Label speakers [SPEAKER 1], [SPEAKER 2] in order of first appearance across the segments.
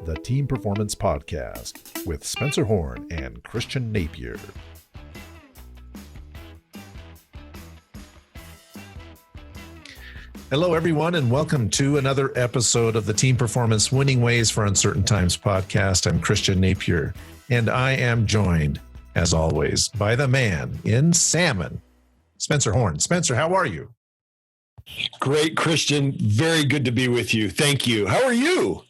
[SPEAKER 1] the Team Performance Podcast with Spencer Horn and Christian Napier. Hello, everyone, and welcome to another episode of the Team Performance Winning Ways for Uncertain Times podcast. I'm Christian Napier, and I am joined, as always, by the man in salmon, Spencer Horn. Spencer, how are you?
[SPEAKER 2] Great, Christian. Very good to be with you. Thank you. How are you?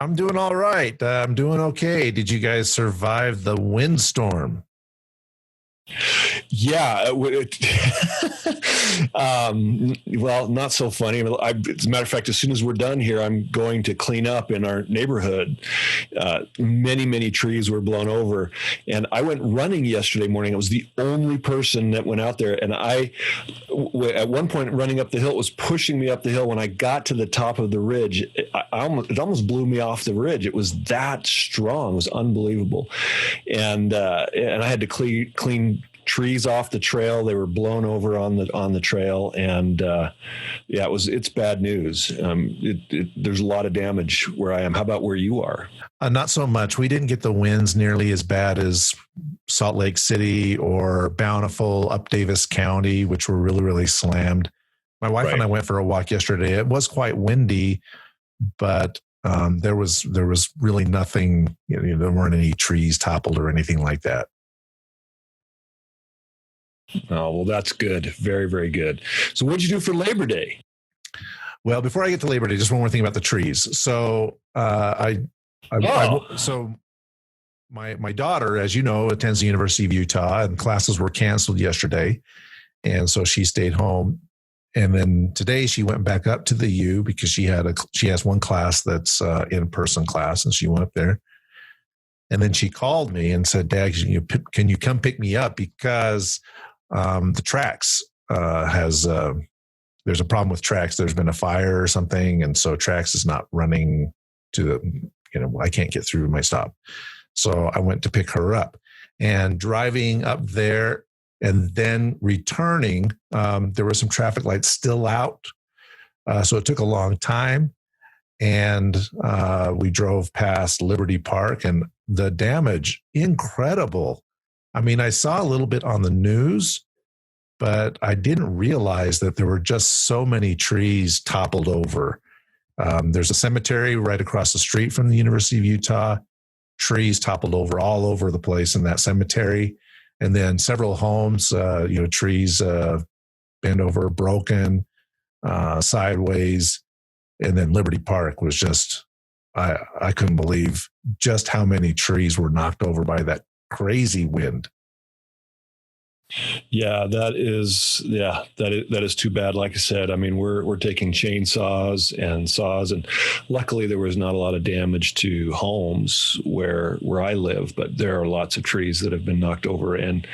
[SPEAKER 1] I'm doing all right. I'm doing okay. Did you guys survive the windstorm?
[SPEAKER 2] Yeah. Well, not so funny. As a matter of fact, as soon as we're done here, I'm going to clean up in our neighborhood. Many trees were blown over. And I went running yesterday morning. I was the only person that went out there. And at one point running up the hill, it was pushing me up the hill. When I got to the top of the ridge, it almost blew me off the ridge. It was that strong. It was unbelievable. And I had to clean trees off the trail. They were blown over on the trail, and it's bad news. There's a lot of damage where I am. How about where you are?
[SPEAKER 1] Not so much. We didn't get the winds nearly as bad as Salt Lake City or Bountiful up Davis County, which were really slammed. My wife and I went for a walk yesterday. It was quite windy, but there was really nothing. There weren't any trees toppled or anything like that.
[SPEAKER 2] Oh, well, that's good. Very, very good. So what did you do for Labor Day?
[SPEAKER 1] Well, before I get to Labor Day, just one more thing about the trees. So my daughter, as you know, attends the University of Utah, and classes were canceled yesterday. And so she stayed home. And then today she went back up to the U because she has one class that's in-person class, and she went up there. And then she called me and said, "Dad, can you come pick me up? Because the tracks there's a problem with tracks. There's been a fire or something. And so tracks is not running I can't get through my stop." So I went to pick her up, and driving up there and then returning, there were some traffic lights still out. So it took a long time. And we drove past Liberty Park, and the damage, incredible. I mean, I saw a little bit on the news, but I didn't realize that there were just so many trees toppled over. There's a cemetery right across the street from the University of Utah. Trees toppled over all over the place in that cemetery. And then several homes, trees bent over, broken, sideways. And then Liberty Park was just, I couldn't believe just how many trees were knocked over by that crazy wind.
[SPEAKER 2] Yeah, that is too bad. Like I said, I mean, we're taking chainsaws and saws, and luckily there was not a lot of damage to homes where I live, but there are lots of trees that have been knocked over, and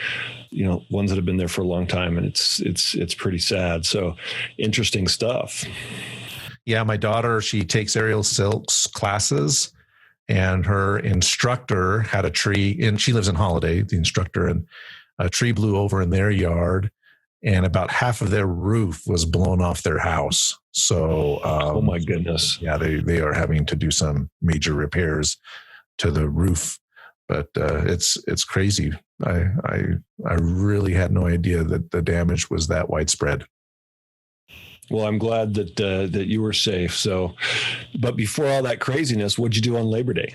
[SPEAKER 2] ones that have been there for a long time, and it's pretty sad. So interesting stuff.
[SPEAKER 1] Yeah, my daughter, she takes aerial silks classes, and her instructor had a tree, and she lives in Holiday, the instructor, and a tree blew over in their yard, and about half of their roof was blown off their house. So,
[SPEAKER 2] oh my goodness.
[SPEAKER 1] Yeah, they are having to do some major repairs to the roof, but it's crazy. I really had no idea that the damage was that widespread.
[SPEAKER 2] Well, I'm glad that you were safe. So, but before all that craziness, what'd you do on Labor Day?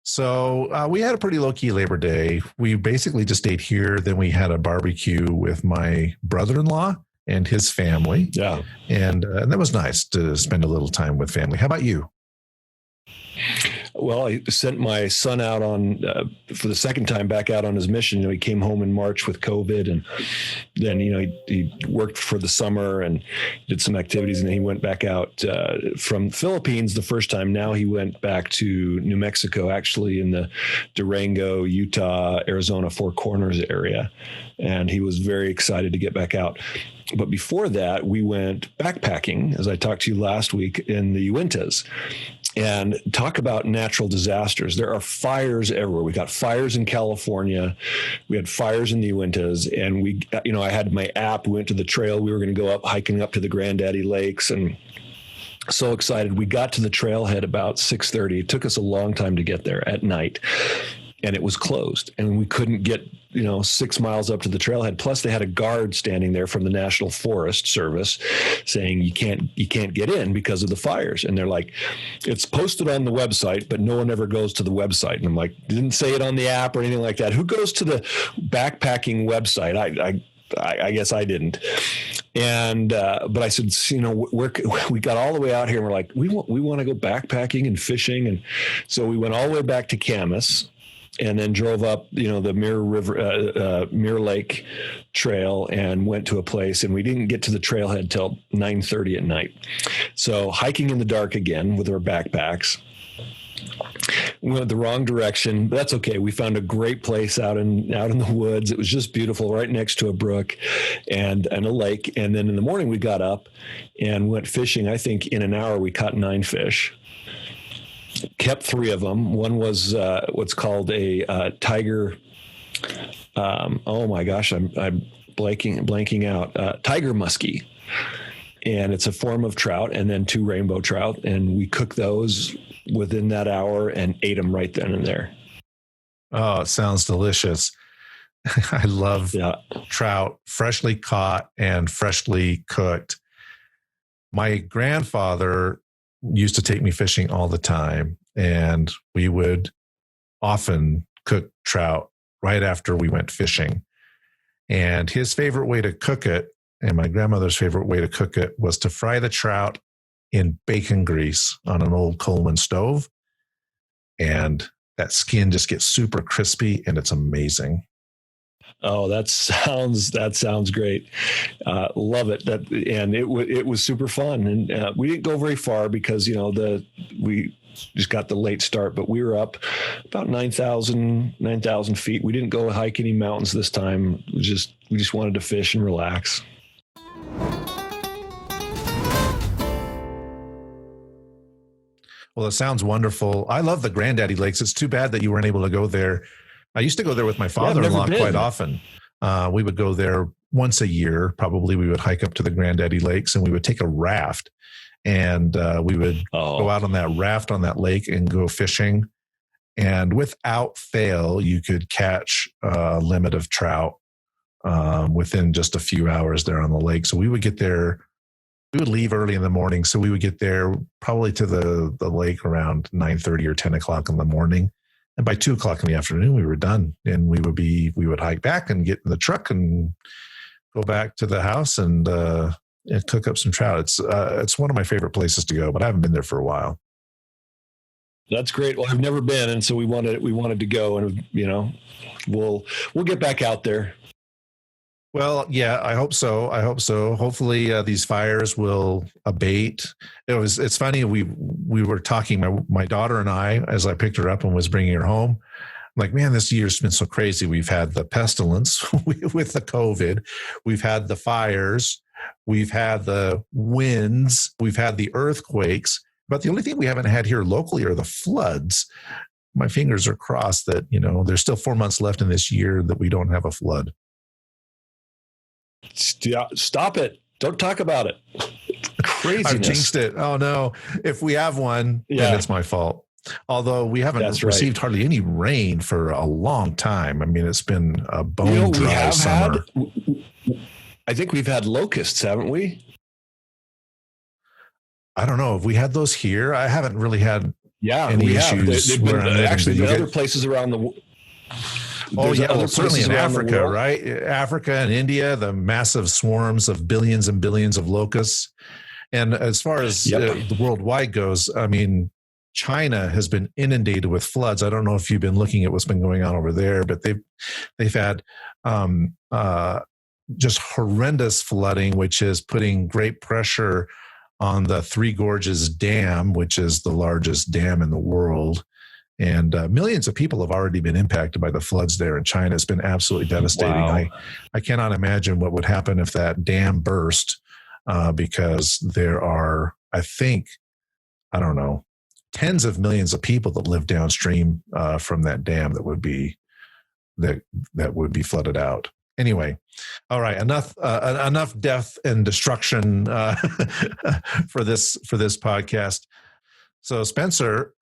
[SPEAKER 1] So we had a pretty low-key Labor Day. We basically just stayed here. Then we had a barbecue with my brother-in-law and his family.
[SPEAKER 2] Yeah.
[SPEAKER 1] And that was nice to spend a little time with family. How about you?
[SPEAKER 2] Well, I sent my son out for the second time back out on his mission. He came home in March with COVID, and then, he worked for the summer and did some activities, and then he went back out from the Philippines the first time. Now he went back to New Mexico, actually in the Durango, Utah, Arizona, Four Corners area. And he was very excited to get back out. But before that, we went backpacking, as I talked to you last week, in the Uintas. And talk about natural disasters. There are fires everywhere. We got fires in California. We had fires in the Uintas. And I had my app. We went to the trail. We were going to go up hiking up to the Grandaddy Lakes. And So excited. We got to the trailhead about 6:30. It took us a long time to get there at night, and it was closed, and we couldn't get 6 miles up to the trailhead. Plus, they had a guard standing there from the National Forest Service saying you can't get in because of the fires. And they're like, it's posted on the website, but no one ever goes to the website. And I'm like, didn't say it on the app or anything like that. Who goes to the backpacking website? I guess I didn't. And but I said, we got all the way out here, and we're like, we want to go backpacking and fishing, and so we went all the way back to Camas, and then drove up, the Mirror Lake Trail, and went to a place, and we didn't get to the trailhead till 9:30 at night. So hiking in the dark again with our backpacks. We went the wrong direction, but that's okay. We found a great place out in the woods. It was just beautiful, right next to a brook and a lake. And then in the morning we got up and went fishing. I think in an hour we caught 9 fish. Kept 3 of them. One was what's called a tiger. Oh my gosh, I'm blanking out. Tiger muskie. And it's a form of trout, and then 2 rainbow trout. And we cooked those within that hour and ate them right then and there.
[SPEAKER 1] Oh, it sounds delicious. I love trout, freshly caught and freshly cooked. My grandfather used to take me fishing all the time, and we would often cook trout right after we went fishing. And his favorite way to cook it, and my grandmother's favorite way to cook it, was to fry the trout in bacon grease on an old Coleman stove. And that skin just gets super crispy, and it's amazing.
[SPEAKER 2] Oh, that sounds great. Love it. It was super fun. And we didn't go very far because, we just got the late start, but we were up about 9,000 feet. We didn't go hike any mountains this time. We just wanted to fish and relax.
[SPEAKER 1] Well, it sounds wonderful. I love the Grandaddy Lakes. It's too bad that you weren't able to go there. I used to go there with my father-in-law quite often. We would go there once a year. Probably we would hike up to the Grandaddy Lakes, and we would take a raft, and we would go out on that raft on that lake and go fishing. And without fail, you could catch a limit of trout within just a few hours there on the lake. So we would get there. We would leave early in the morning, so we would get there probably to the lake around 9:30 or 10 o'clock in the morning. And by 2 o'clock in the afternoon, we were done, and we would hike back and get in the truck and go back to the house and cook up some trout. It's one of my favorite places to go, but I haven't been there for a while.
[SPEAKER 2] That's great. Well, I've never been, and so we wanted to go, and we'll get back out there.
[SPEAKER 1] Well, yeah, I hope so. Hopefully these fires will abate. It's funny. We were talking, my daughter and I, as I picked her up and was bringing her home, I'm like, man, this year's been so crazy. We've had the pestilence with the COVID. We've had the fires. We've had the winds. We've had the earthquakes. But the only thing we haven't had here locally are the floods. My fingers are crossed that, there's still 4 months left in this year that we don't have a flood.
[SPEAKER 2] Stop it. Don't talk about it. Craziness.
[SPEAKER 1] I've jinxed it. Oh, no. If we have one, then it's my fault. Although we haven't received hardly any rain for a long time. I mean, it's been a bone dry summer.
[SPEAKER 2] I think we've had locusts, haven't we?
[SPEAKER 1] I don't know. Have we had those here? I haven't really had any issues.
[SPEAKER 2] They've been actually other places around the world.
[SPEAKER 1] Oh, yeah, well, certainly in Africa, right? Africa and India, the massive swarms of billions and billions of locusts. And as far as the worldwide goes, I mean, China has been inundated with floods. I don't know if you've been looking at what's been going on over there, but they've had just horrendous flooding, which is putting great pressure on the Three Gorges Dam, which is the largest dam in the world. And millions of people have already been impacted by the floods there in China. It's been absolutely devastating.
[SPEAKER 2] Wow.
[SPEAKER 1] I cannot imagine what would happen if that dam burst, because there are, I don't know, tens of millions of people that live downstream from that dam that would be flooded out. Anyway, all right, enough death and destruction for this podcast. So, Spencer,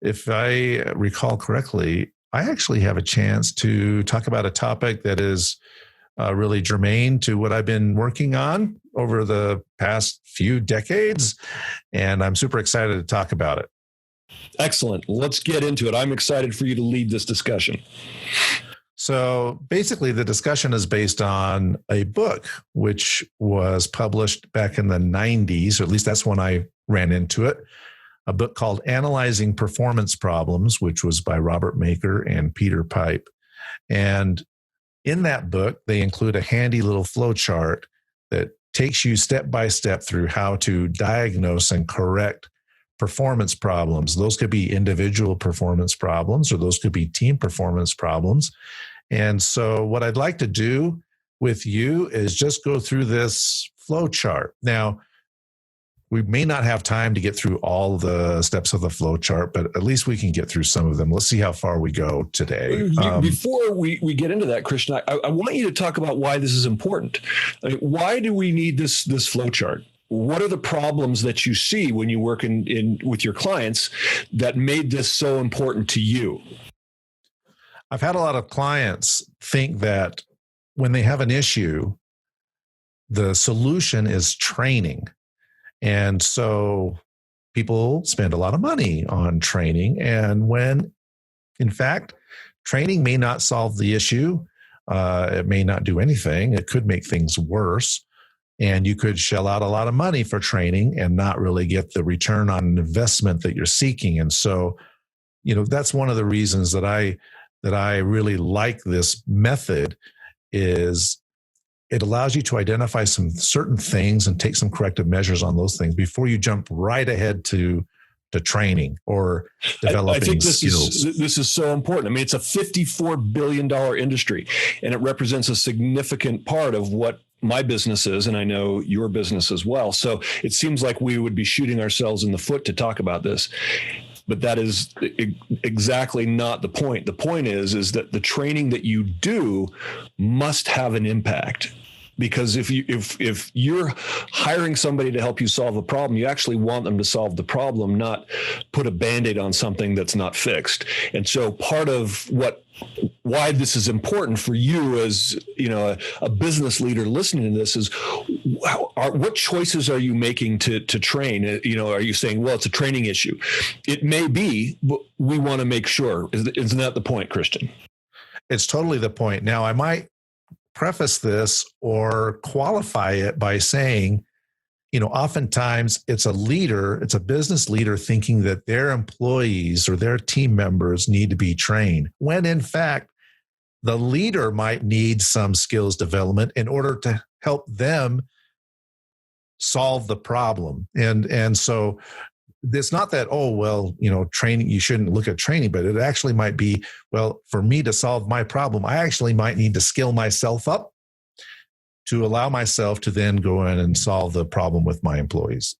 [SPEAKER 1] if I recall correctly, I actually have a chance to talk about a topic that is really germane to what I've been working on over the past few decades, and I'm super excited to talk about it.
[SPEAKER 2] Excellent. Let's get into it. I'm excited for you to lead this discussion.
[SPEAKER 1] So basically, the discussion is based on a book which was published back in the 90s, or at least that's when I ran into it, a book called Analyzing Performance Problems, which was by Robert Maker and Peter Pipe. And in that book, they include a handy little flowchart that takes you step by step through how to diagnose and correct performance problems. Those could be individual performance problems, or those could be team performance problems. And so what I'd like to do with you is just go through this flow chart. Now, we may not have time to get through all the steps of the flow chart, but at least we can get through some of them. Let's see how far we go today.
[SPEAKER 2] Before we get into that, Christian, I want you to talk about why this is important. I mean, why do we need this flow chart? What are the problems that you see when you work in with your clients that made this so important to you?
[SPEAKER 1] I've had a lot of clients think that when they have an issue, the solution is training. And so people spend a lot of money on training. And when, in fact, training may not solve the issue, it may not do anything. It could make things worse. And you could shell out a lot of money for training and not really get the return on investment that you're seeking. And so, that's one of the reasons that I really like this method is it allows you to identify some certain things and take some corrective measures on those things before you jump right ahead to training or developing
[SPEAKER 2] I think
[SPEAKER 1] skills.
[SPEAKER 2] This is so important. I mean, it's a $54 billion industry, and it represents a significant part of what my business is, and I know your business as well. So it seems like we would be shooting ourselves in the foot to talk about this. But that is exactly not the point. The point is that the training that you do must have an impact. Because if you're hiring somebody to help you solve a problem, you actually want them to solve the problem, not put a Band-Aid on something that's not fixed. And so part of why this is important for you as a business leader listening to this is what choices are you making to train? Are you saying, well, it's a training issue? It may be, but we want to make sure. Isn't that the point, Christian?
[SPEAKER 1] It's totally the point. Now, I might preface this or qualify it by saying, oftentimes it's a business leader thinking that their employees or their team members need to be trained, when in fact, the leader might need some skills development in order to help them solve the problem. And so it's not that, training, you shouldn't look at training, but it actually might be, well, for me to solve my problem, I actually might need to skill myself up to allow myself to then go in and solve the problem with my employees.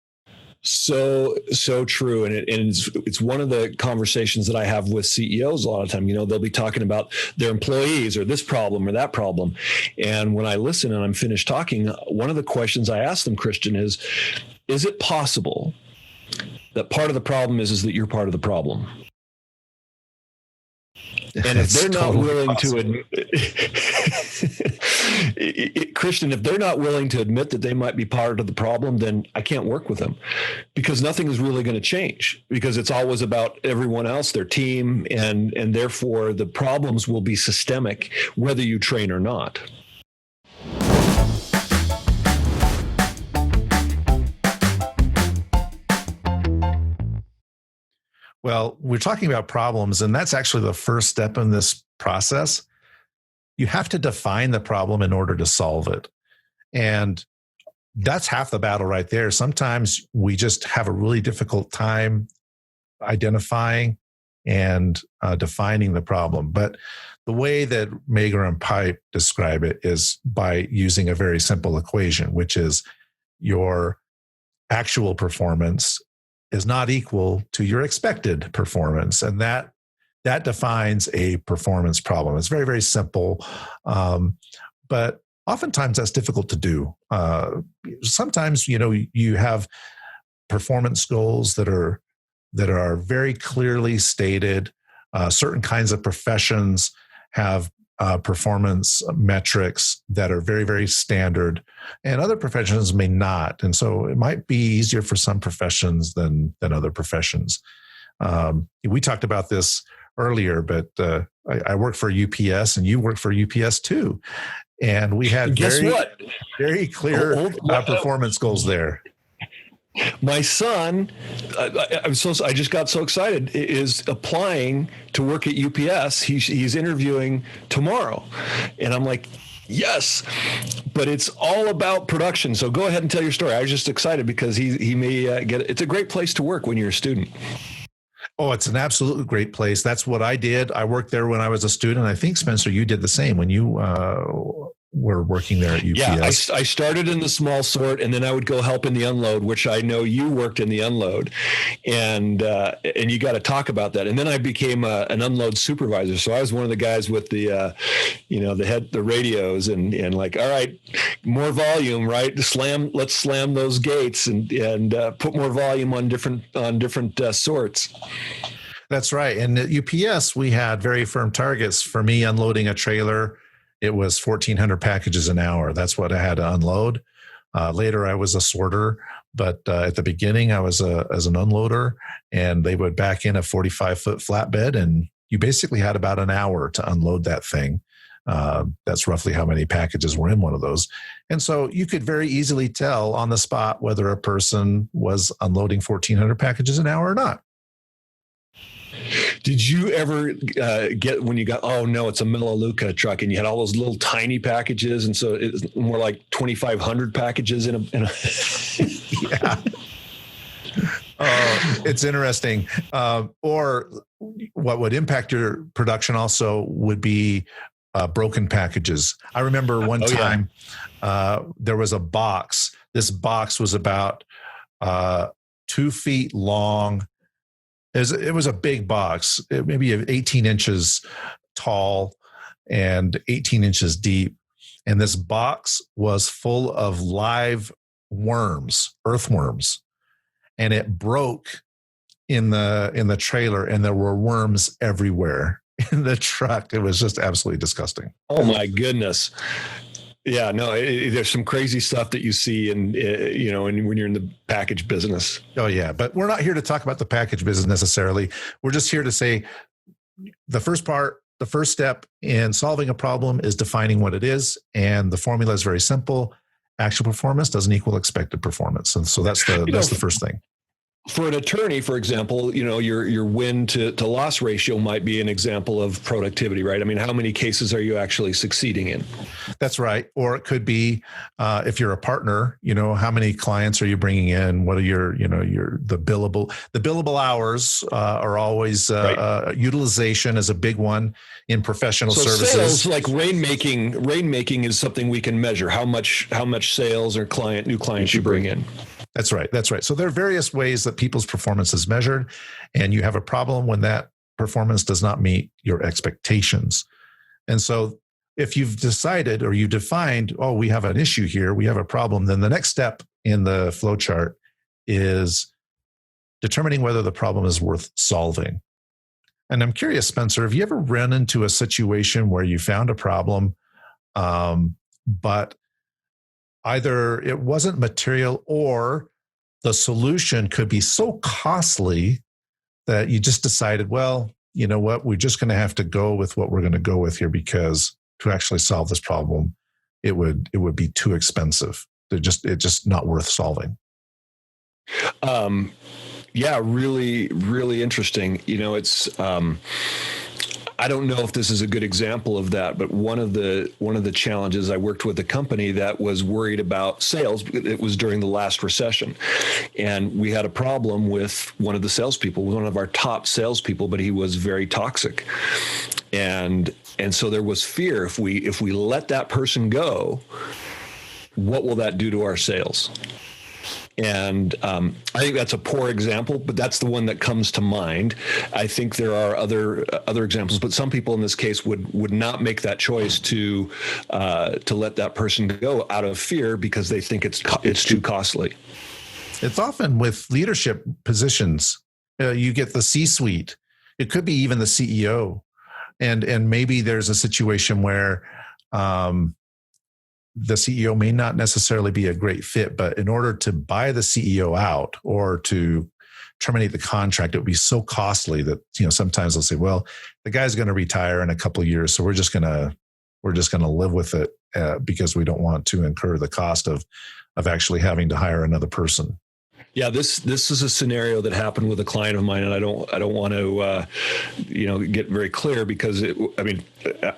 [SPEAKER 2] So true. And it's one of the conversations that I have with CEOs a lot of time. They'll be talking about their employees or this problem or that problem. And when I listen and I'm finished talking, one of the questions I ask them, Christian, is it possible that part of the problem is that you're part of the problem? And if they're not willing to admit, Christian, if they're not willing to admit that they might be part of the problem, then I can't work with them, because nothing is really going to change, because it's always about everyone else, their team, and therefore the problems will be systemic, whether you train or not.
[SPEAKER 1] Well, we're talking about problems, and that's actually the first step in this process. You have to define the problem in order to solve it. And that's half the battle right there. Sometimes we just have a really difficult time identifying and defining the problem. But the way that Mager and Pipe describe it is by using a very simple equation, which is your actual performance is not equal to your expected performance. And that that defines a performance problem. It's very, very simple. But oftentimes that's difficult to do. Sometimes, you have performance goals that are very clearly stated. Certain kinds of professions have performance metrics that are very, very standard, and other professions may not. And so it might be easier for some professions than other professions. We talked about this earlier, but I work for UPS, and you work for UPS too. And we had very clear performance goals there.
[SPEAKER 2] My son, I just got so excited, is applying to work at UPS. He's interviewing tomorrow. And I'm like, yes, but it's all about production. So go ahead and tell your story. I was just excited because he may get it. It's a great place to work when you're a student.
[SPEAKER 1] Oh, it's an absolutely great place. That's what I did. I worked there when I was a student. I think, Spencer, you did the same when you were working there at UPS.
[SPEAKER 2] Yeah, I started in the small sort, and then I would go help in the unload, which I know you worked in the unload, and you got to talk about that. And then I became an unload supervisor. So I was one of the guys with the radios and like, all right, more volume, right? Let's slam those gates and put more volume on different sorts.
[SPEAKER 1] That's right. And at UPS, we had very firm targets. For me, unloading a trailer, it was 1,400 packages an hour. That's what I had to unload. Later, I was a sorter, but at the beginning, I was as an unloader, and they would back in a 45-foot flatbed, and you basically had about an hour to unload that thing. That's roughly how many packages were in one of those. And so you could very easily tell on the spot whether a person was unloading 1,400 packages an hour or not.
[SPEAKER 2] Did you ever get when you got, oh no, it's a Melaleuca truck, and you had all those little tiny packages, and so it's more like 2,500 packages in a
[SPEAKER 1] Yeah. It's interesting. Or what would impact your production also would be broken packages. I remember one time there was a box. This box was about 2 feet long. It was a big box, maybe 18 inches tall and 18 inches deep. And this box was full of live worms, earthworms, and it broke in the trailer, and there were worms everywhere in the truck. It was just absolutely disgusting.
[SPEAKER 2] Oh my goodness. Yeah, no, there's some crazy stuff that you see and when you're in the package business.
[SPEAKER 1] Oh yeah, but we're not here to talk about the package business necessarily. We're just here to say the first step in solving a problem is defining what it is, and the formula is very simple. Actual performance doesn't equal expected performance, and so that's the first thing.
[SPEAKER 2] For an attorney, for example, your win to loss ratio might be an example of productivity, right? I mean, how many cases are you actually succeeding in?
[SPEAKER 1] That's right. Or it could be, if you're a partner, how many clients are you bringing in? What are the billable hours are always, right. Utilization is a big one in professional services.
[SPEAKER 2] Sales, like rainmaking is something we can measure. How much sales or new clients you bring in.
[SPEAKER 1] That's right. So there are various ways that people's performance is measured, and you have a problem when that performance does not meet your expectations. And so if you've decided or you defined, oh, we have an issue here, we have a problem, then the next step in the flowchart is determining whether the problem is worth solving. And I'm curious, Spencer, have you ever run into a situation where you found a problem, but either it wasn't material or the solution could be so costly that you just decided, well, you know what, we're just going to have to go with what we're going to go with here, because to actually solve this problem, it would be too expensive. It's just not worth solving.
[SPEAKER 2] Yeah, really, really interesting. It's I don't know if this is a good example of that, but one of the challenges, I worked with a company that was worried about sales. It was during the last recession, and we had a problem with one of the salespeople, one of our top salespeople, but he was very toxic, and so there was fear. If we let that person go, what will that do to our sales? And I think that's a poor example, but that's the one that comes to mind. I think there are other examples, but some people in this case would not make that choice to let that person go out of fear because they think it's too costly.
[SPEAKER 1] It's often with leadership positions. You get the C-suite. It could be even the CEO, and maybe there's a situation where the CEO may not necessarily be a great fit, but in order to buy the CEO out or to terminate the contract, it would be so costly that, sometimes they'll say, well, the guy's going to retire in a couple of years, so we're just going to live with it because we don't want to incur the cost of actually having to hire another person.
[SPEAKER 2] Yeah, this is a scenario that happened with a client of mine, and I don't want to get very clear because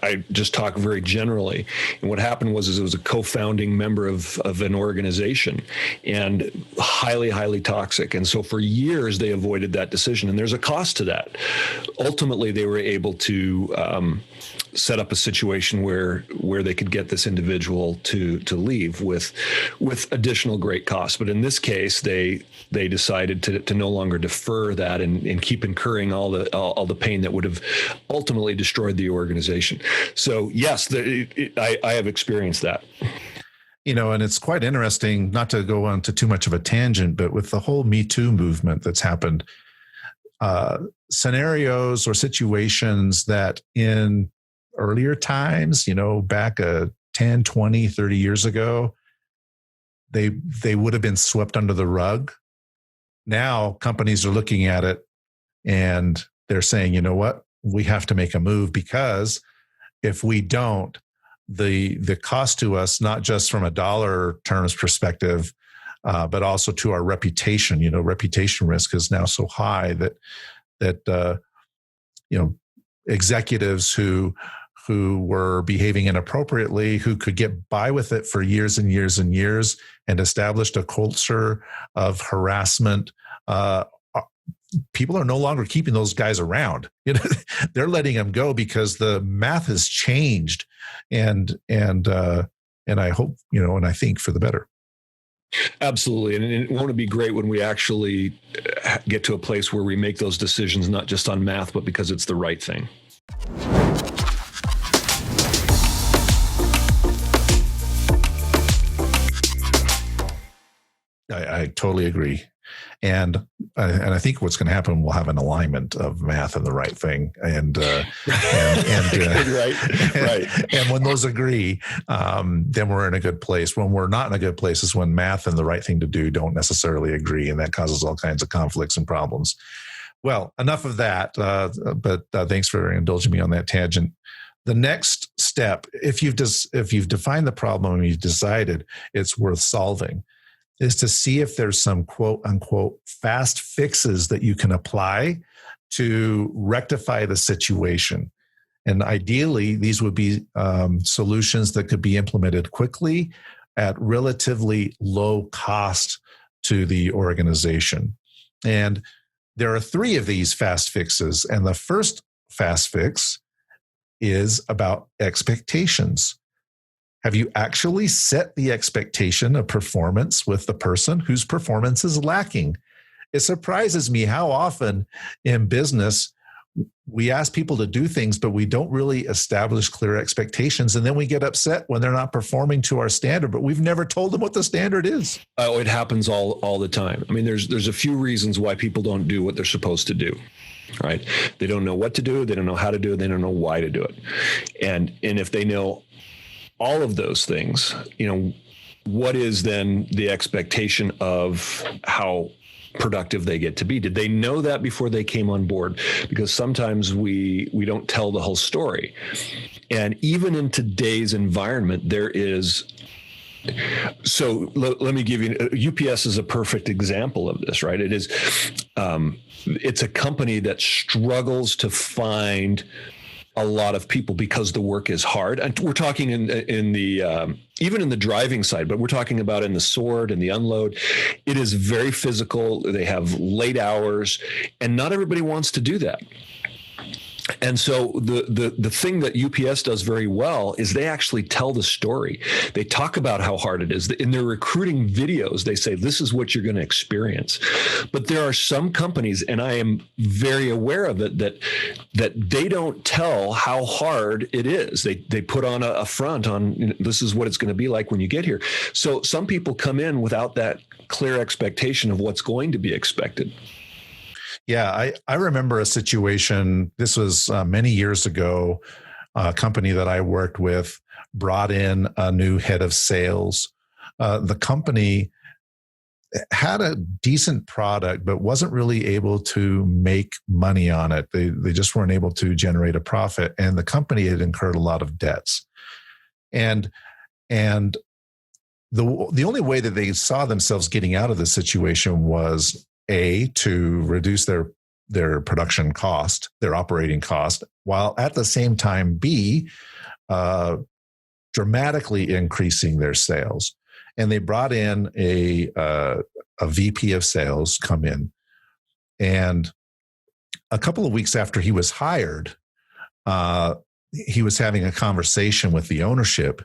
[SPEAKER 2] I just talk very generally. And what happened was it was a co-founding member of an organization, and highly toxic. And so for years they avoided that decision, and there's a cost to that. Ultimately, they were able to set up a situation where they could get this individual to leave with additional great costs. But in this case, they decided to no longer defer that and keep incurring all the pain that would have ultimately destroyed the organization. So yes, I have experienced that.
[SPEAKER 1] And it's quite interesting, not to go on to too much of a tangent, but with the whole Me Too movement that's happened, scenarios or situations that in earlier times, back 10, 20, 30 years ago, they would have been swept under the rug. Now companies are looking at it and they're saying, you know what, we have to make a move, because if we don't, the cost to us, not just from a dollar terms perspective, but also to our reputation, reputation risk is now so high that executives who were behaving inappropriately, who could get by with it for years and years and years, and established a culture of harassment. People are no longer keeping those guys around. They're letting them go because the math has changed, and I hope, and I think for the better.
[SPEAKER 2] Absolutely. And it won't be great when we actually get to a place where we make those decisions, not just on math, but because it's the right thing.
[SPEAKER 1] I totally agree. And I think what's going to happen, we'll have an alignment of math and the right thing. And right. And when those agree, then we're in a good place. When we're not in a good place is when math and the right thing to do don't necessarily agree. And that causes all kinds of conflicts and problems. Well, enough of that. But thanks for indulging me on that tangent. The next step, if you've defined the problem and you've decided it's worth solving, is to see if there's some quote unquote fast fixes that you can apply to rectify the situation. And ideally, these would be solutions that could be implemented quickly at relatively low cost to the organization. And there are 3 of these fast fixes. And the first fast fix is about expectations. Have you actually set the expectation of performance with the person whose performance is lacking? It surprises me how often in business we ask people to do things, but we don't really establish clear expectations. And then we get upset when they're not performing to our standard, but we've never told them what the standard is.
[SPEAKER 2] Oh, it happens all the time. I mean, there's a few reasons why people don't do what they're supposed to do. Right? They don't know what to do. They don't know how to do it. They don't know why to do it. And if they know all of those things, what is then the expectation of how productive they get to be? Did they know that before they came on board? Because sometimes we don't tell the whole story. And even in today's environment, there is. So let me give you, UPS is a perfect example of this, right? It is, it's a company that struggles to find a lot of people because the work is hard. And we're talking in the even in the driving side, but we're talking about in the sort and the unload. It is very physical. They have late hours, and not everybody wants to do that. And so the thing that UPS does very well is they actually tell the story. They talk about how hard it is. In their recruiting videos, they say, this is what you're going to experience. But there are some companies, and I am very aware of it, that they don't tell how hard it is. They put on a front on, this is what it's going to be like when you get here. So some people come in without that clear expectation of what's going to be expected.
[SPEAKER 1] Yeah, I remember a situation. This was many years ago. A company that I worked with brought in a new head of sales. The company had a decent product, but wasn't really able to make money on it. They just weren't able to generate a profit, and the company had incurred a lot of debts. And the only way that they saw themselves getting out of the situation was to reduce their production cost, their operating cost, while at the same time B, dramatically increasing their sales. And they brought in a VP of sales come in, and a couple of weeks after he was hired, he was having a conversation with the ownership,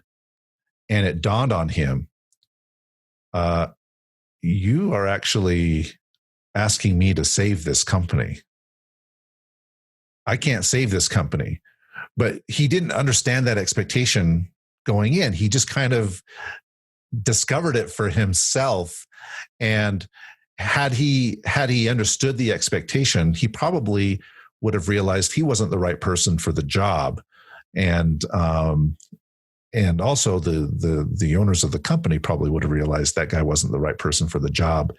[SPEAKER 1] and it dawned on him, you are actually asking me to save this company. I can't save this company. But he didn't understand that expectation going in. He just kind of discovered it for himself. And had he understood the expectation, he probably would have realized he wasn't the right person for the job. And also the owners of the company probably would have realized that guy wasn't the right person for the job,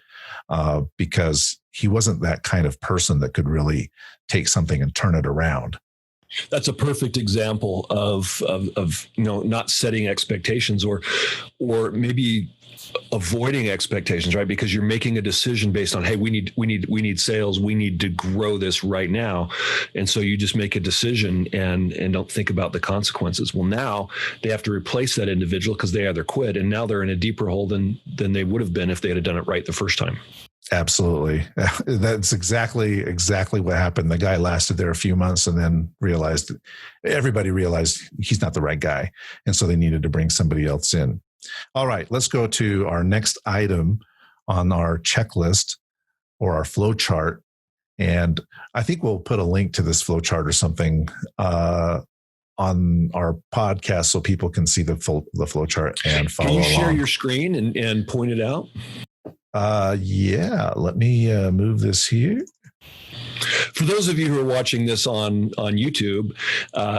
[SPEAKER 1] because he wasn't that kind of person that could really take something and turn it around.
[SPEAKER 2] That's a perfect example of not setting expectations or maybe avoiding expectations, right? Because you're making a decision based on, hey, we need sales, we need to grow this right now, and so you just make a decision and don't think about the consequences. Well, now they have to replace that individual because they either quit, and now they're in a deeper hole than they would have been if they had done it right the first time.
[SPEAKER 1] Absolutely. That's exactly what happened. The guy lasted there a few months and then everybody realized he's not the right guy. And so they needed to bring somebody else in. All right, let's go to our next item on our checklist or our flow chart. And I think we'll put a link to this flow chart or something on our podcast so people can see the flow chart and follow along.
[SPEAKER 2] Can you share your screen and point it out?
[SPEAKER 1] Yeah, let me move this here.
[SPEAKER 2] For those of you who are watching this on YouTube,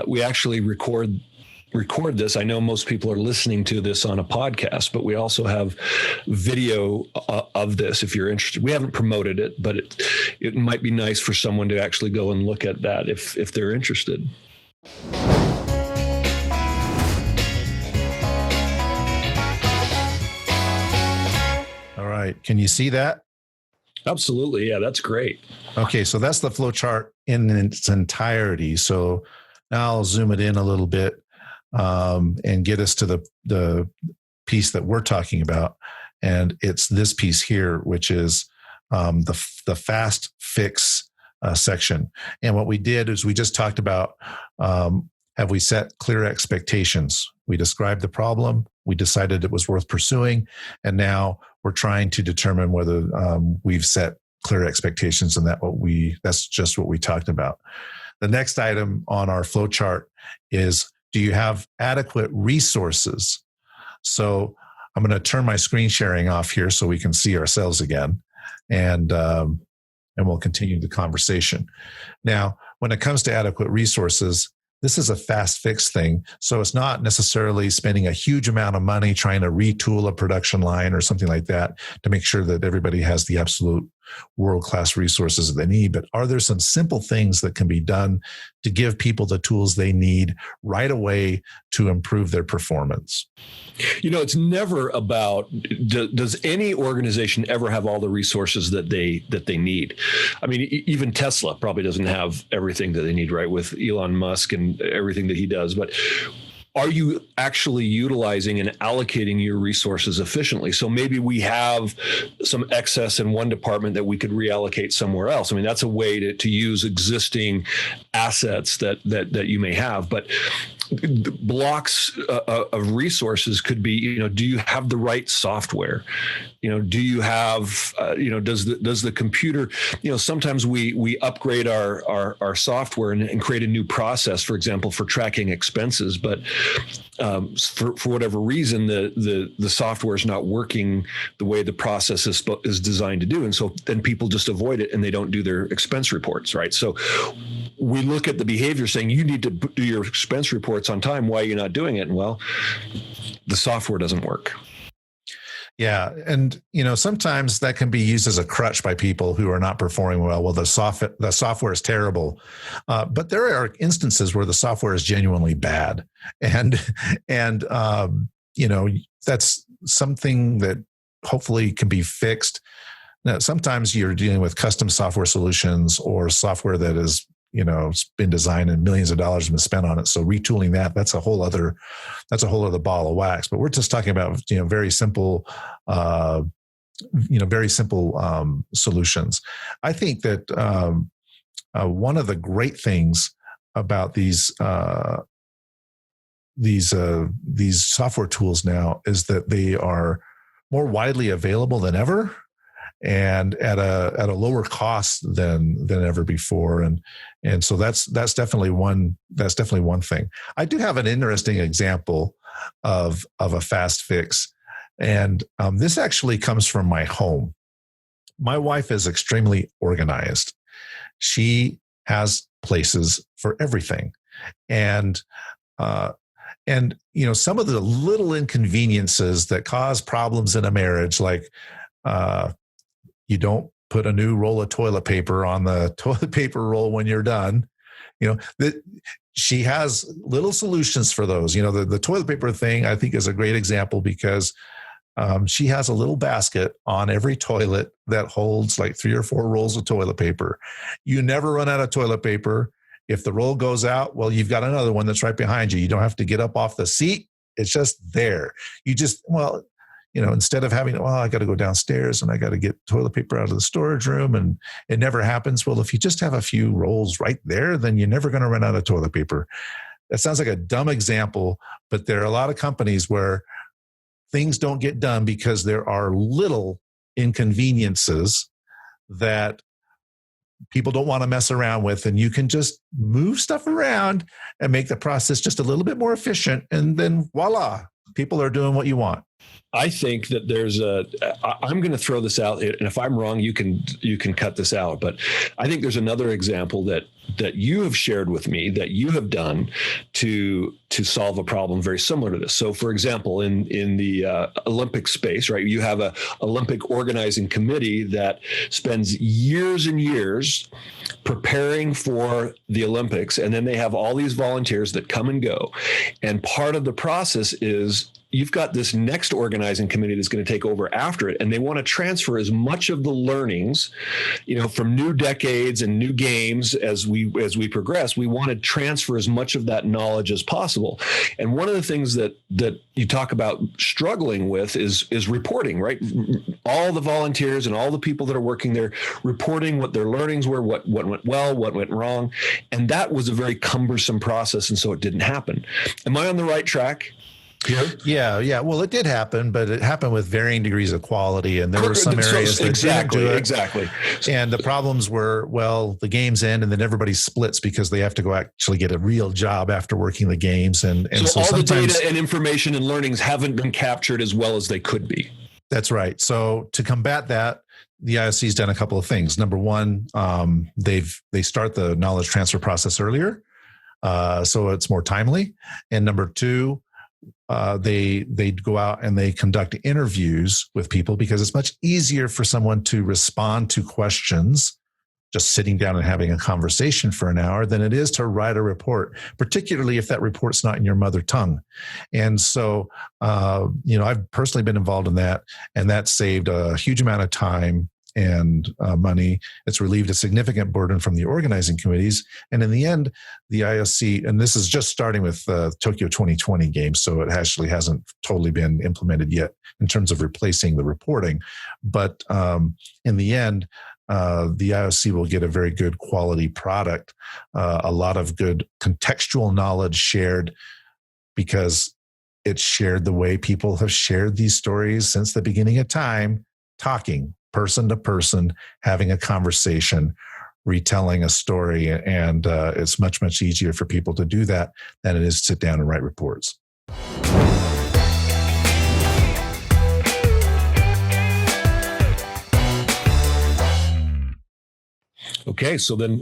[SPEAKER 2] we actually record this. I know most people are listening to this on a podcast, but we also have video of this if you're interested. We haven't promoted it, but it might be nice for someone to actually go and look at that if they're interested.
[SPEAKER 1] All right. Can you see that?
[SPEAKER 2] Absolutely. Yeah, that's great.
[SPEAKER 1] Okay. So that's the flow chart in its entirety. So now I'll zoom it in a little bit and get us to the piece that we're talking about. And it's this piece here, which is the fast fix section. And what we did is we just talked about, have we set clear expectations? We described the problem. We decided it was worth pursuing. And now we're trying to determine whether we've set clear expectations, and that's just what we talked about. The next item on our flow chart is, do you have adequate resources? So I'm going to turn my screen sharing off here so we can see ourselves again, and we'll continue the conversation. Now, when it comes to adequate resources, this is a fast fix thing. So it's not necessarily spending a huge amount of money trying to retool a production line or something like that to make sure that everybody has the absolute world-class resources that they need. But are there some simple things that can be done to give people the tools they need right away to improve their performance?
[SPEAKER 2] It's never about, does any organization ever have all the resources that they need? I mean, even Tesla probably doesn't have everything that they need, right? With Elon Musk and everything that he does. But are you actually utilizing and allocating your resources efficiently? So maybe we have some excess in one department that we could reallocate somewhere else. I mean, that's a way to use existing assets that you may have. But blocks of resources could be, do you have the right software? Do you have, does the computer, sometimes we upgrade our software and create a new process, for example, for tracking expenses, but for whatever reason, the software is not working the way the process is designed to do. And so then people just avoid it and they don't do their expense reports, right? So we look at the behavior saying you need to do your expense reports on time. Why are you not doing it? And well, the software doesn't work.
[SPEAKER 1] Yeah. And, sometimes that can be used as a crutch by people who are not performing well. Well, the software is terrible. But there are instances where the software is genuinely bad. And that's something that hopefully can be fixed. Now, sometimes you're dealing with custom software solutions or software that is, it's been designed and millions of dollars have been spent on it. So retooling that's a whole other ball of wax. But we're just talking about, very simple, solutions. I think that one of the great things about these software tools now is that they are more widely available than ever, and at a lower cost than ever before. And so that's definitely one thing. I do have an interesting example of a fast fix. And this actually comes from my home. My wife is extremely organized. She has places for everything. And some of the little inconveniences that cause problems in a marriage, like you don't put a new roll of toilet paper on the toilet paper roll when you're done. That she has little solutions for those. The toilet paper thing, I think, is a great example because she has a little basket on every toilet that holds like 3 or 4 rolls of toilet paper. You never run out of toilet paper. If the roll goes out, well, you've got another one that's right behind you. You don't have to get up off the seat. It's just there. Instead of having, I got to go downstairs and I got to get toilet paper out of the storage room and it never happens. Well, if you just have a few rolls right there, then you're never going to run out of toilet paper. That sounds like a dumb example, but there are a lot of companies where things don't get done because there are little inconveniences that people don't want to mess around with, and you can just move stuff around and make the process just a little bit more efficient. And then voila, people are doing what you want.
[SPEAKER 2] I think that I'm going to throw this out, and if I'm wrong, you can cut this out. But I think there's another example that you have shared with me that you have done to solve a problem very similar to this. So, for example, in the Olympic space, right, you have a Olympic organizing committee that spends years and years preparing for the Olympics, and then they have all these volunteers that come and go. And part of the process is you've got this next organizing committee that's going to take over after it, and they want to transfer as much of the learnings, from new decades and new games as we progress. We want to transfer as much of that knowledge as possible. And one of the things that you talk about struggling with is reporting, right? All the volunteers and all the people that are working there reporting what their learnings were, what went well, what went wrong, and that was a very cumbersome process, and so it didn't happen. Am I on the right track?
[SPEAKER 1] Yeah. Well, it did happen, but it happened with varying degrees of quality, and there were some areas that didn't do it. Exactly. And the problems were, the games end, and then everybody splits because they have to go actually get a real job after working the games, and so
[SPEAKER 2] all the data and information and learnings haven't been captured as well as they could be.
[SPEAKER 1] That's right. So to combat that, the IOC's done a couple of things. Number one, they start the knowledge transfer process earlier, so it's more timely. And number two, they go out and they conduct interviews with people because it's much easier for someone to respond to questions just sitting down and having a conversation for an hour than it is to write a report, particularly if that report's not in your mother tongue. And so, I've personally been involved in that, and that saved a huge amount of time and money. It's relieved a significant burden from the organizing committees. And in the end, the IOC, and this is just starting with Tokyo 2020 games, so it actually hasn't totally been implemented yet in terms of replacing the reporting. But in the end, the IOC will get a very good quality product, a lot of good contextual knowledge shared, because it's shared the way people have shared these stories since the beginning of time, talking person to person, having a conversation, retelling a story. And it's much, much easier for people to do that than it is to sit down and write reports.
[SPEAKER 2] Okay, so then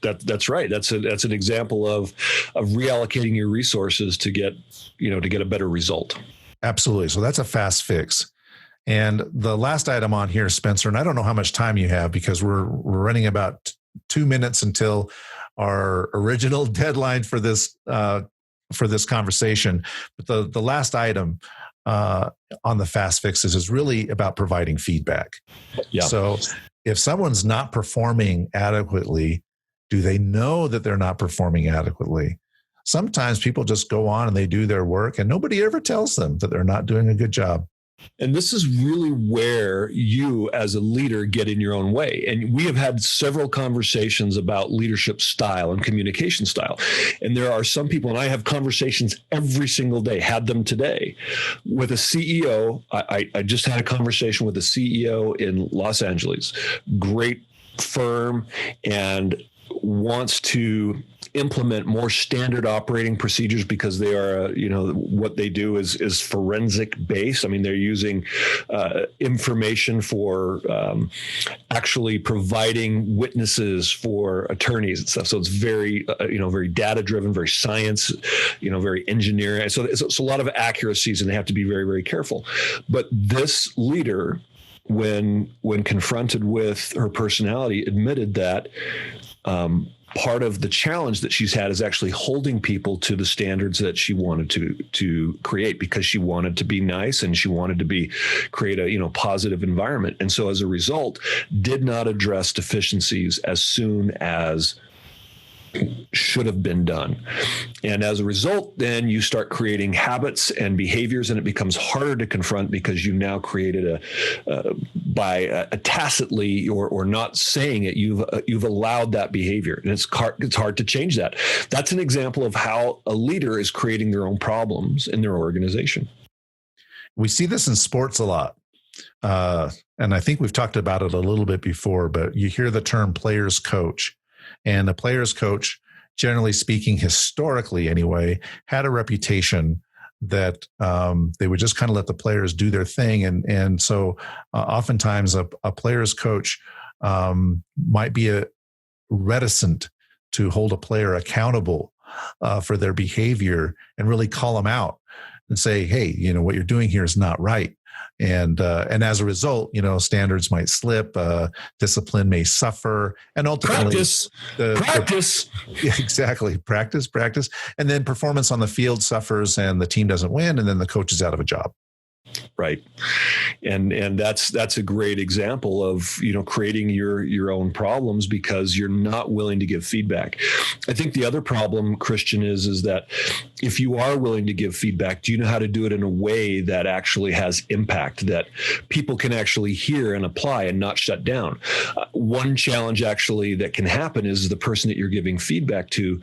[SPEAKER 2] that's right. That's an example of reallocating your resources to get a better result.
[SPEAKER 1] Absolutely. So that's a fast fix. And the last item on here, Spencer, and I don't know how much time you have because we're running about 2 minutes until our original deadline for this conversation. But the last item on the fast fixes is really about providing feedback.
[SPEAKER 2] Yeah.
[SPEAKER 1] So if someone's not performing adequately, do they know that they're not performing adequately? Sometimes people just go on and they do their work and nobody ever tells them that they're not doing a good job.
[SPEAKER 2] And this is really where you as a leader get in your own way. And we have had several conversations about leadership style and communication style. And there are some people, and I have conversations every single day, had them today, with a CEO. I just had a conversation with a CEO in Los Angeles, great firm, and wants to implement more standard operating procedures because they are, what they do is forensic based. I mean, they're using information for actually providing witnesses for attorneys and stuff. So it's very, very data driven, very science, very engineering. So it's a lot of accuracies, and they have to be very, very careful. But this leader, when confronted with her personality, admitted that part of the challenge that she's had is actually holding people to the standards that she wanted to create, because she wanted to be nice and she wanted to create a positive environment. And so as a result, did not address deficiencies as soon as should have been done. And as a result, then you start creating habits and behaviors, and it becomes harder to confront because you now created by tacitly or not saying it, you've allowed that behavior, and it's hard to change that. That's an example of how a leader is creating their own problems in their organization.
[SPEAKER 1] We see this in sports a lot. And I think we've talked about it a little bit before, but you hear the term players coach. And the players coach, generally speaking, historically anyway, had a reputation that they would just kind of let the players do their thing. And so oftentimes a players coach might be reticent to hold a player accountable for their behavior and really call them out and say, hey, what you're doing here is not right. And as a result, standards might slip, discipline may suffer, and ultimately
[SPEAKER 2] practice.
[SPEAKER 1] Yeah, exactly. Practice. And then performance on the field suffers and the team doesn't win. And then the coach is out of a job.
[SPEAKER 2] Right. And that's a great example of, creating your own problems because you're not willing to give feedback. I think the other problem, Christian, is that if you are willing to give feedback, do you know how to do it in a way that actually has impact, that people can actually hear and apply and not shut down? One challenge actually that can happen is the person that you're giving feedback to,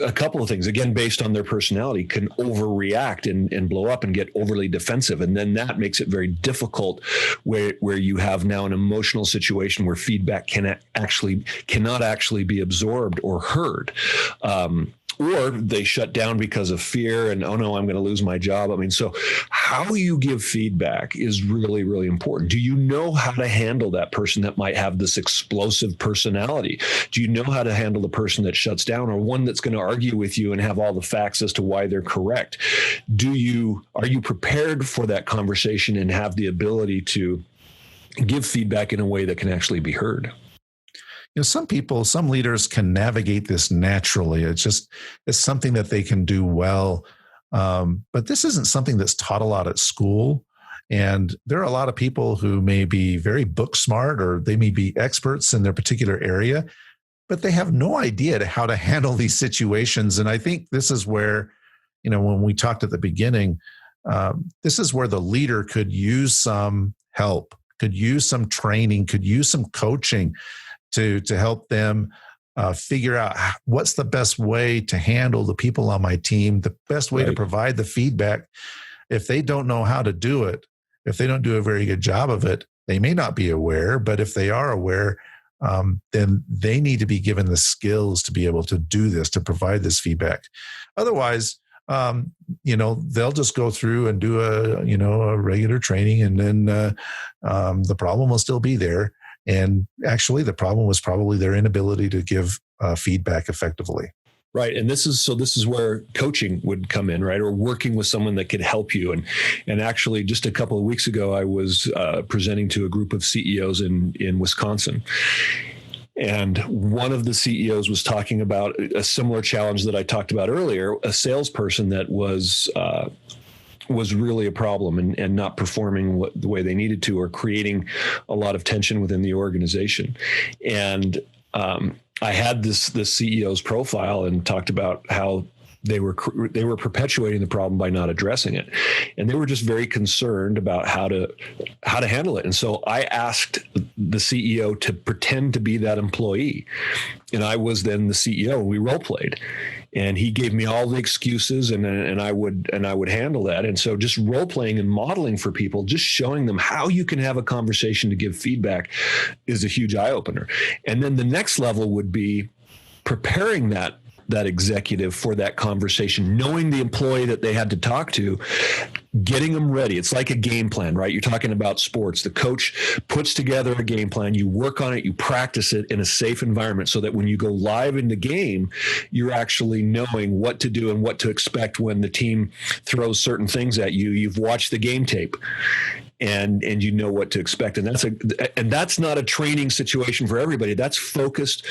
[SPEAKER 2] a couple of things, again, based on their personality, can overreact and blow up and get overly defensive. And then that makes it very difficult where you have now an emotional situation where feedback cannot actually be absorbed or heard. Or they shut down because of fear and, oh no, I'm going to lose my job. I mean, so how you give feedback is really, really important. Do you know how to handle that person that might have this explosive personality? Do you know how to handle the person that shuts down, or one that's going to argue with you and have all the facts as to why they're correct? Are you prepared for that conversation and have the ability to give feedback in a way that can actually be heard?
[SPEAKER 1] Some leaders can navigate this naturally. It's something that they can do well. But this isn't something that's taught a lot at school. And there are a lot of people who may be very book smart, or they may be experts in their particular area, but they have no idea how to handle these situations. And I think this is where, when we talked at the beginning, this is where the leader could use some help, could use some training, could use some coaching to help them figure out what's the best way to handle the people on my team, the best way to provide the feedback. If they don't know how to do it, if they don't do a very good job of it, they may not be aware, but if they are aware, then they need to be given the skills to be able to do this, to provide this feedback. Otherwise, they'll just go through and do a regular training, and then the problem will still be there. And actually, the problem was probably their inability to give feedback effectively.
[SPEAKER 2] Right. And this is where coaching would come in, right? Or working with someone that could help you. And actually, just a couple of weeks ago, I was presenting to a group of CEOs in Wisconsin. And one of the CEOs was talking about a similar challenge that I talked about earlier, a salesperson that was really a problem and not performing the way they needed to, or creating a lot of tension within the organization. And I had this CEO's profile and talked about how they were perpetuating the problem by not addressing it, and they were just very concerned about how to handle it. And so I asked the CEO to pretend to be that employee, and I was then the CEO, and we role played. And he gave me all the excuses, and I would handle that. And so just role playing and modeling for people, just showing them how you can have a conversation to give feedback, is a huge eye opener. And then the next level would be preparing that executive for that conversation, knowing the employee that they had to talk to, getting them ready. It's like a game plan, right? You're talking about sports. The coach puts together a game plan. You work on it. You practice it in a safe environment so that when you go live in the game, you're actually knowing what to do and what to expect when the team throws certain things at you. You've watched the game tape. And you know what to expect. And that's not a training situation for everybody. That's focused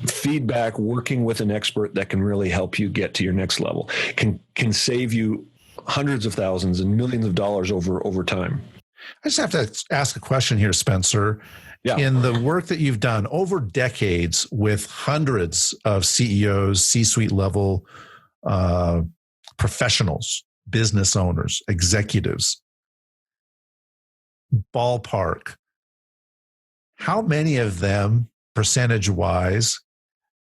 [SPEAKER 2] feedback, working with an expert that can really help you get to your next level, can save you hundreds of thousands and millions of dollars over time.
[SPEAKER 1] I just have to ask a question here, Spencer. Yeah. In the work that you've done over decades with hundreds of CEOs, C-suite level professionals, business owners, executives, ballpark, how many of them, percentage-wise,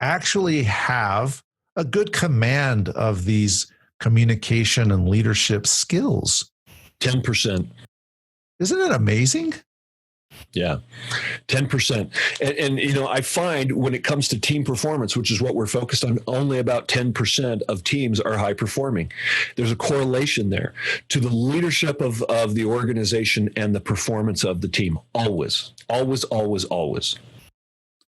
[SPEAKER 1] actually have a good command of these communication and leadership skills?
[SPEAKER 2] 10%.
[SPEAKER 1] Isn't it amazing?
[SPEAKER 2] Yeah, 10%. And I find when it comes to team performance, which is what we're focused on, only about 10% of teams are high performing. There's a correlation there to the leadership of the organization and the performance of the team. Always, always, always, always.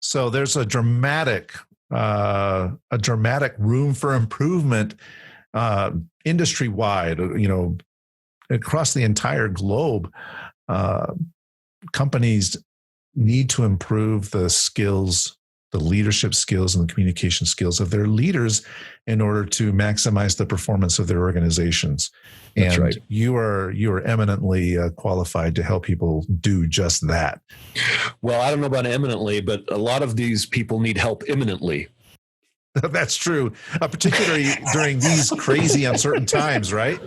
[SPEAKER 1] So there's a dramatic room for improvement industry-wide, across the entire globe. Companies need to improve the skills, the leadership skills and the communication skills of their leaders in order to maximize the performance of their organizations. That's and right. You are eminently qualified to help people do just that.
[SPEAKER 2] Well, I don't know about eminently, but a lot of these people need help imminently.
[SPEAKER 1] That's true, particularly during these crazy, uncertain times, right?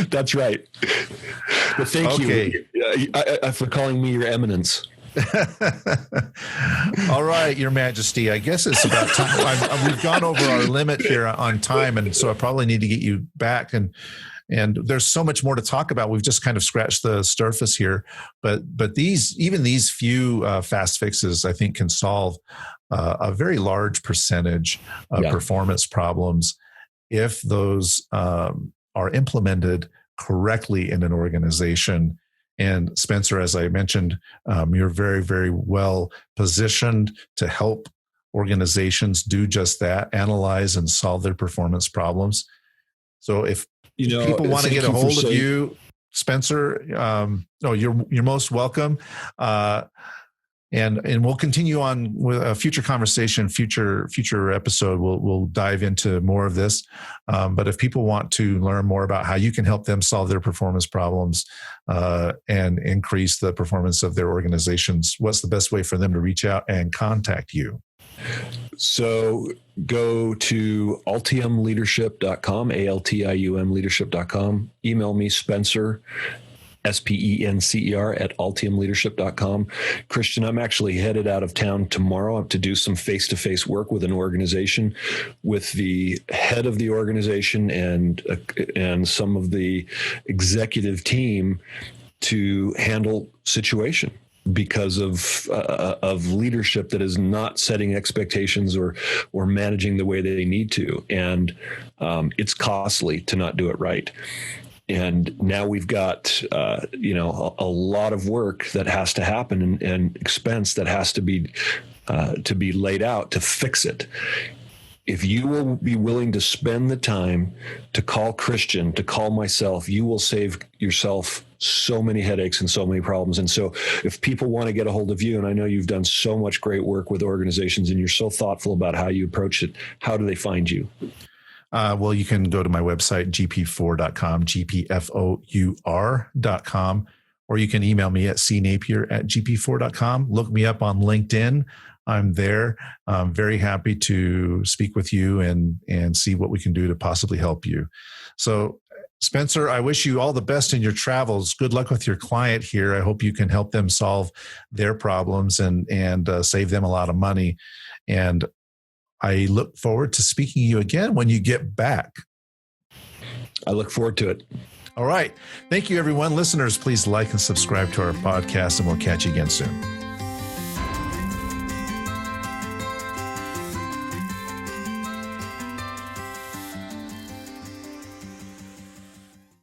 [SPEAKER 2] That's right. But thank you for calling me your eminence.
[SPEAKER 1] All right, Your Majesty. I guess it's about time. We've gone over our limit here on time, and so I probably need to get you back. And there's so much more to talk about. We've just kind of scratched the surface here, but these few fast fixes, I think, can solve a very large percentage of performance problems if those are implemented correctly in an organization. And Spencer, as I mentioned, you're very, very well positioned to help organizations do just that, analyze and solve their performance problems. So if people want to get a hold of you, Spencer, you're most welcome. And we'll continue on with a future conversation, future episode. We'll dive into more of this. But if people want to learn more about how you can help them solve their performance problems and increase the performance of their organizations, what's the best way for them to reach out and contact you?
[SPEAKER 2] So go to altiumleadership.com, ALTIUM leadership.com. Email me, Spencer, SPENCER at altiumleadership.com. Christian, I'm actually headed out of town tomorrow to do some face-to-face work with an organization, with the head of the organization and some of the executive team to handle situation because of leadership that is not setting expectations or managing the way they need to. And it's costly to not do it right. And now we've got, a lot of work that has to happen and expense that has to be laid out to fix it. If you will be willing to spend the time to call Christian, to call myself, you will save yourself so many headaches and so many problems. And so if people want to get a hold of you, and I know you've done so much great work with organizations and you're so thoughtful about how you approach it, how do they find you?
[SPEAKER 1] Well, you can go to my website, gp4.com, gpfour.com, or you can email me at cnapier@gp4.com. Look me up on LinkedIn. I'm there. I'm very happy to speak with you and see what we can do to possibly help you. So, Spencer, I wish you all the best in your travels. Good luck with your client here. I hope you can help them solve their problems and save them a lot of money. And I look forward to speaking to you again when you get back.
[SPEAKER 2] I look forward to it.
[SPEAKER 1] All right. Thank you, everyone. Listeners, please like and subscribe to our podcast, and we'll catch you again soon.